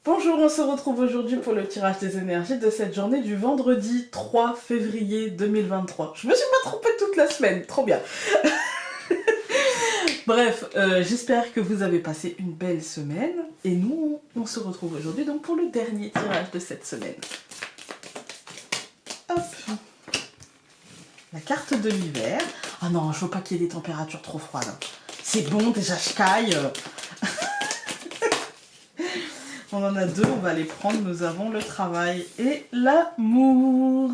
Bonjour, on se retrouve aujourd'hui pour le tirage des énergies de cette journée du vendredi 3 février 2023. Je me suis pas trompée toute la semaine, trop bien. Bref, j'espère que vous avez passé une belle semaine. Et nous, on se retrouve aujourd'hui donc pour le dernier tirage de cette semaine. Hop. La carte de l'hiver. Ah non, je veux pas qu'il y ait des températures trop froides. C'est bon, déjà je caille. On en a deux, on va les prendre. Nous avons le travail et l'amour.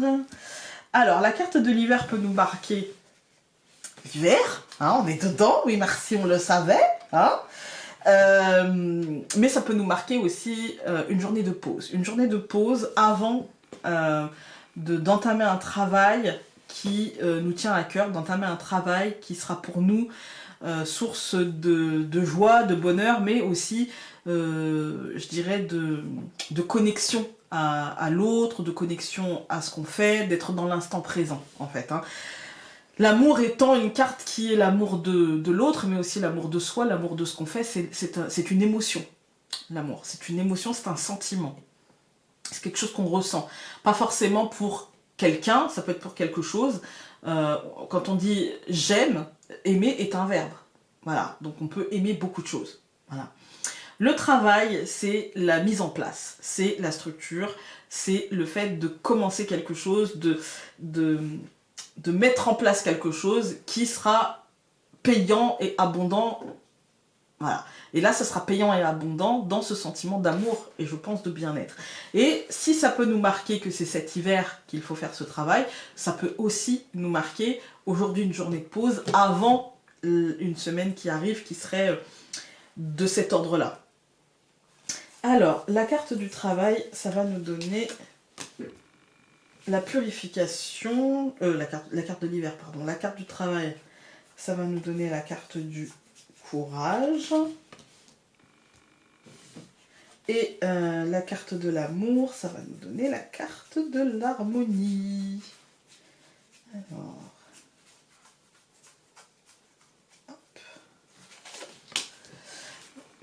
Alors, la carte de l'hiver peut nous marquer l'hiver. Hein, on est dedans, oui merci, on le savait. Hein. Mais ça peut nous marquer aussi une journée de pause. Une journée de pause avant d'entamer un travail qui nous tient à cœur, d'entamer un travail qui sera pour nous source de joie, de bonheur, mais aussi, je dirais, de connexion à l'autre, de connexion à ce qu'on fait, d'être dans l'instant présent, en fait. Hein. L'amour étant une carte qui est l'amour de l'autre, mais aussi l'amour de soi, l'amour de ce qu'on fait, c'est une émotion. L'amour, c'est une émotion, c'est un sentiment. C'est quelque chose qu'on ressent. Pas forcément pour quelqu'un, ça peut être pour quelque chose. Quand on dit « j'aime », aimer est un verbe. Voilà, donc on peut aimer beaucoup de choses. Voilà. Le travail, c'est la mise en place, c'est la structure, c'est le fait de commencer quelque chose, de mettre en place quelque chose qui sera payant et abondant. Voilà. Et là, ça sera payant et abondant dans ce sentiment d'amour et je pense de bien-être. Et si ça peut nous marquer que c'est cet hiver qu'il faut faire ce travail, ça peut aussi nous marquer aujourd'hui une journée de pause avant une semaine qui arrive qui serait de cet ordre-là. Alors, la carte du travail, ça va nous donner la purification, la carte de l'hiver, pardon. La carte du travail, ça va nous donner la carte du courage. Et la carte de l'amour, ça va nous donner la carte de l'harmonie. Alors, hop.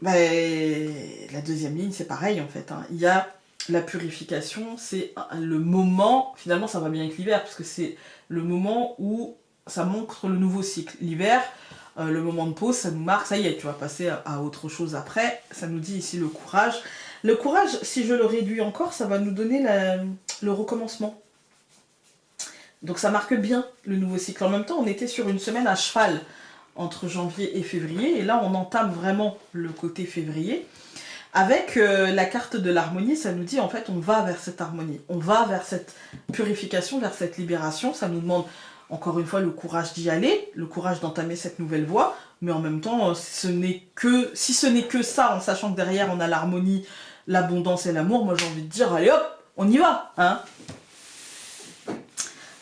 Ben, la deuxième ligne, c'est pareil en fait. Hein. Il y a la purification, c'est le moment, finalement ça va bien avec l'hiver, parce que c'est le moment où ça montre le nouveau cycle. L'hiver, le moment de pause, ça nous marque, ça y est, tu vas passer à autre chose après. Ça nous dit ici le courage. Le courage, si je le réduis encore, ça va nous donner le recommencement. Donc ça marque bien le nouveau cycle. En même temps, on était sur une semaine à cheval entre janvier et février. Et là, on entame vraiment le côté février. Avec la carte de l'harmonie, ça nous dit en fait, on va vers cette harmonie. On va vers cette purification, vers cette libération. Ça nous demande encore une fois le courage d'y aller, le courage d'entamer cette nouvelle voie, mais en même temps, si ce n'est que ça, en sachant que derrière on a l'harmonie, l'abondance et l'amour, moi j'ai envie de dire, allez hop, on y va, hein.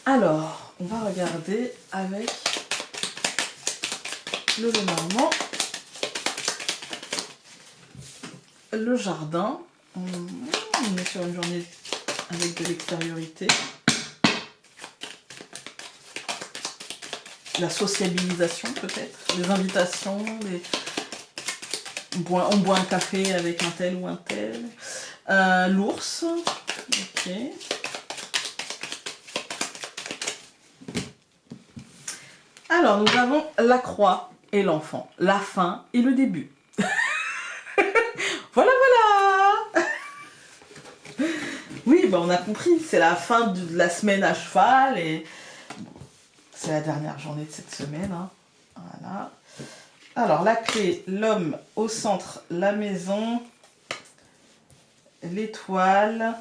Alors, on va regarder avec le Lenormand, le jardin, on est sur une journée avec de l'extériorité. La sociabilisation peut-être, les invitations, on boit un café avec un tel ou un tel. L'ours, ok. Alors nous avons la croix et l'enfant, la fin et le début. Voilà, voilà. Oui, bah on a compris, c'est la fin de la semaine à cheval et... C'est la dernière journée de cette semaine. Hein. Voilà. Alors, la clé, l'homme au centre, la maison, l'étoile.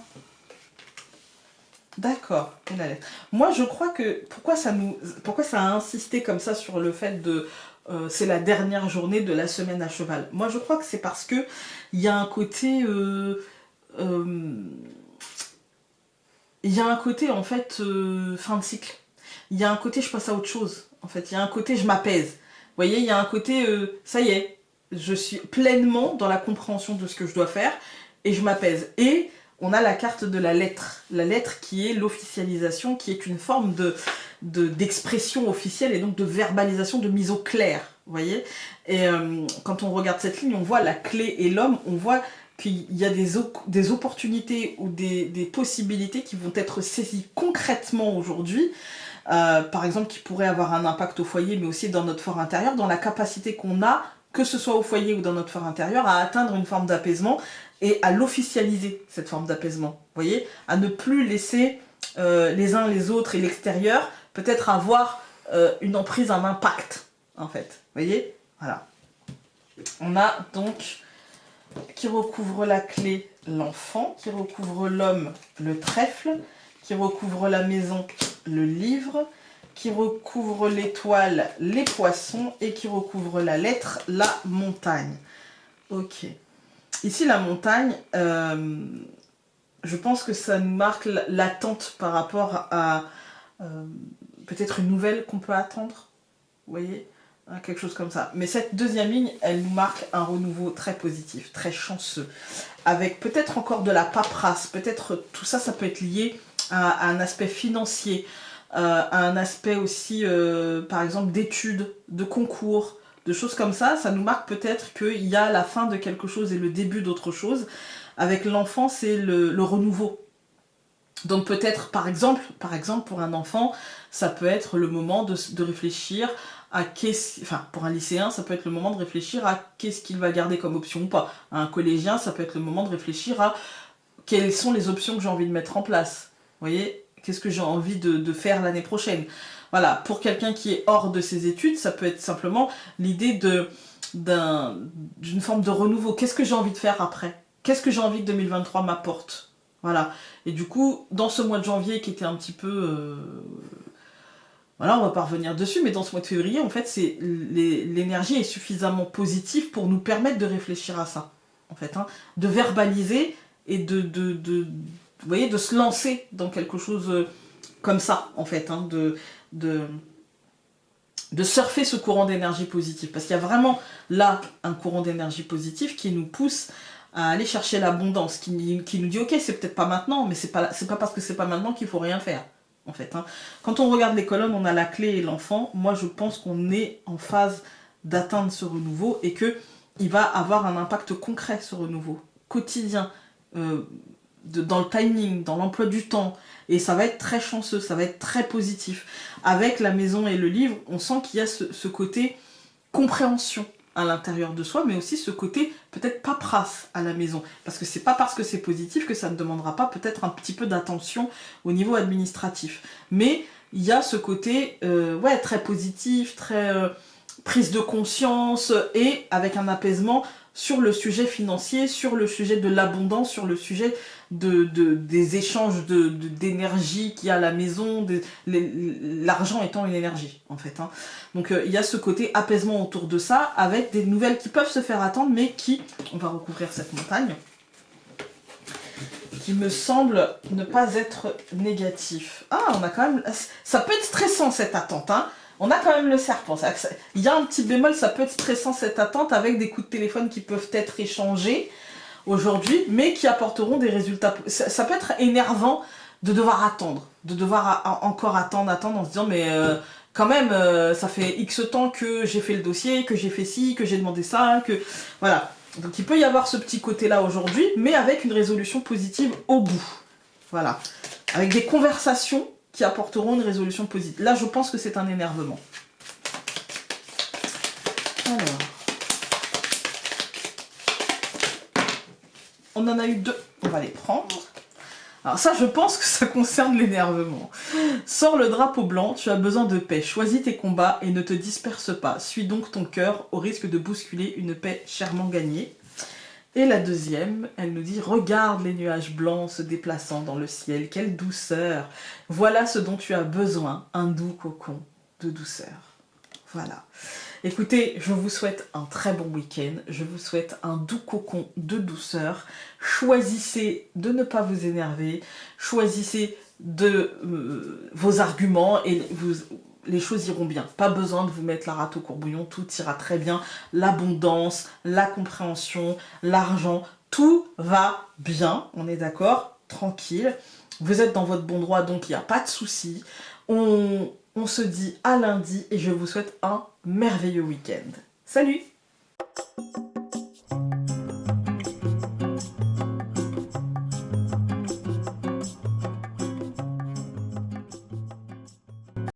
D'accord, et la lettre. Moi, je crois que... Pourquoi ça a insisté comme ça sur le fait de... c'est la dernière journée de la semaine à cheval. Moi, je crois que c'est parce que il y a un côté... il y a un côté, en fait, fin de cycle. Il y a un côté je passe à autre chose, en fait. Il y a un côté je m'apaise. Vous voyez, il y a un côté ça y est, je suis pleinement dans la compréhension de ce que je dois faire et je m'apaise. Et on a la carte de la lettre qui est l'officialisation, qui est une forme d'expression officielle et donc de verbalisation, de mise au clair. vous voyez. Et quand on regarde cette ligne, on voit la clé et l'homme, on voit qu'il y a des opportunités ou des possibilités qui vont être saisies concrètement aujourd'hui, par exemple qui pourraient avoir un impact au foyer, mais aussi dans notre fort intérieur, dans la capacité qu'on a, que ce soit au foyer ou dans notre fort intérieur, à atteindre une forme d'apaisement et à l'officialiser, cette forme d'apaisement. Vous voyez, à ne plus laisser les uns les autres et l'extérieur peut-être avoir une emprise, un impact, en fait. Vous voyez, voilà. On a donc qui recouvre la clé, l'enfant, qui recouvre l'homme, le trèfle, qui recouvre la maison, le livre, qui recouvre l'étoile, les poissons, et qui recouvre la lettre, la montagne. Ok. Ici, la montagne, je pense que ça nous marque l'attente par rapport à peut-être une nouvelle qu'on peut attendre. Vous voyez ? Quelque chose comme ça. Mais cette deuxième ligne, elle nous marque un renouveau très positif, très chanceux, avec peut-être encore de la paperasse, peut-être tout ça, ça peut être lié à un aspect financier, à un aspect aussi, par exemple, d'études, de concours, de choses comme ça. Ça nous marque peut-être qu'il y a la fin de quelque chose et le début d'autre chose. Avec l'enfant, c'est le renouveau. Donc peut-être, par exemple, pour un enfant, ça peut être le moment de réfléchir à pour un lycéen, ça peut être le moment de réfléchir à qu'est-ce qu'il va garder comme option ou pas. À un collégien, ça peut être le moment de réfléchir à quelles sont les options que j'ai envie de mettre en place. Vous voyez, qu'est-ce que j'ai envie de faire l'année prochaine. Voilà, pour quelqu'un qui est hors de ses études, ça peut être simplement l'idée d'une forme de renouveau. Qu'est-ce que j'ai envie de faire après? Qu'est-ce que j'ai envie que 2023 m'apporte? Voilà. Et du coup, dans ce mois de janvier qui était un petit peu... Voilà, on va pas revenir dessus, mais dans ce mois de février, en fait, l'énergie est suffisamment positive pour nous permettre de réfléchir à ça, en fait, hein, de verbaliser et vous voyez, de se lancer dans quelque chose comme ça, en fait, hein, de surfer ce courant d'énergie positive, parce qu'il y a vraiment là un courant d'énergie positive qui nous pousse à aller chercher l'abondance, qui nous dit ok, c'est peut-être pas maintenant, mais c'est pas parce que c'est pas maintenant qu'il faut rien faire. En fait, hein. Quand on regarde les colonnes, on a la clé et l'enfant. Moi, je pense qu'on est en phase d'atteindre ce renouveau et qu'il va avoir un impact concret, ce renouveau, quotidien, dans le timing, dans l'emploi du temps. Et ça va être très chanceux, ça va être très positif. Avec la maison et le livre, on sent qu'il y a ce côté compréhension à l'intérieur de soi, mais aussi ce côté peut-être paperasse à la maison. Parce que c'est pas parce que c'est positif que ça ne demandera pas peut-être un petit peu d'attention au niveau administratif. Mais il y a ce côté ouais, très positif, très prise de conscience et avec un apaisement sur le sujet financier, sur le sujet de l'abondance, sur le sujet des échanges d'énergie qu'il y a à la maison, l'argent étant une énergie en fait. Hein. Donc il y a ce côté apaisement autour de ça, avec des nouvelles qui peuvent se faire attendre, mais qui, on va recouvrir cette montagne, qui me semble ne pas être négatif. Ah, on a quand même... Ça peut être stressant cette attente, hein. On a quand même le serpent. Il y a un petit bémol, ça peut être stressant cette attente avec des coups de téléphone qui peuvent être échangés aujourd'hui, mais qui apporteront des résultats. Ça peut être énervant de devoir attendre, de devoir encore attendre en se disant mais quand même ça fait X temps que j'ai fait le dossier, que j'ai fait ci, que j'ai demandé ça, que voilà. Donc il peut y avoir ce petit côté-là aujourd'hui, mais avec une résolution positive au bout. Voilà. Avec des conversations qui apporteront une résolution positive. Là, je pense que c'est un énervement. Alors. On en a eu deux. On va les prendre. Alors ça, je pense que ça concerne l'énervement. Sors le drapeau blanc, tu as besoin de paix. Choisis tes combats et ne te disperse pas. Suis donc ton cœur au risque de bousculer une paix chèrement gagnée. Et la deuxième, elle nous dit « Regarde les nuages blancs se déplaçant dans le ciel, quelle douceur! Voilà ce dont tu as besoin, un doux cocon de douceur. » Voilà. Écoutez, je vous souhaite un très bon week-end, je vous souhaite un doux cocon de douceur. Choisissez de ne pas vous énerver, choisissez vos arguments et les choses iront bien. Pas besoin de vous mettre la rate au courbouillon, tout ira très bien. L'abondance, la compréhension, l'argent, tout va bien, on est d'accord, tranquille. Vous êtes dans votre bon droit, donc il n'y a pas de souci. On se dit à lundi et je vous souhaite un merveilleux week-end. Salut!